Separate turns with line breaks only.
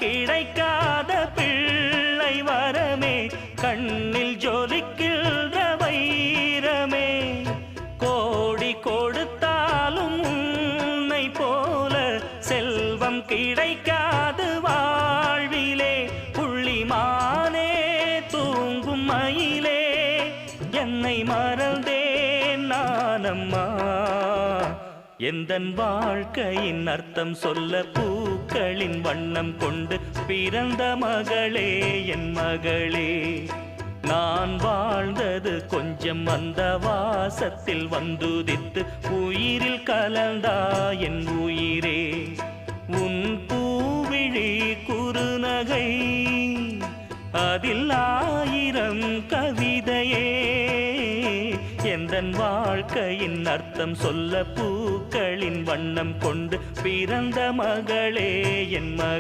கிடைக்காத பிள்ளை வரமே, கண்ணில் ஜொலிக்கின்ற வைரமே. கோடி கொடுத்தாலும் உன்னை போல செல்வம் கிடைக்காது வாழ்விலே. புள்ளிமானே தூங்கும் மயிலே, என்னை மறந்தேன் நானம்மா. எந்தன் வாழ்க்கையின் அர்த்தம் சொல்ல பூக்களின் வண்ணம் கொண்டு பிறந்த மகளே என் மகளே. நான் வாழ்ந்தது கொஞ்சம் அந்த வாசத்தில் வந்துதித்து உயிரில் கலந்தா என் உயிரே. உன் பூவிழி குறுநகை அதில் 1000 கவிதையே. எந்தன் வாழ்க்கையின் அர்த்தம் சொல்ல பூக்களின் வண்ணம் கொண்டு பிறந்த மகளே என் மகளே.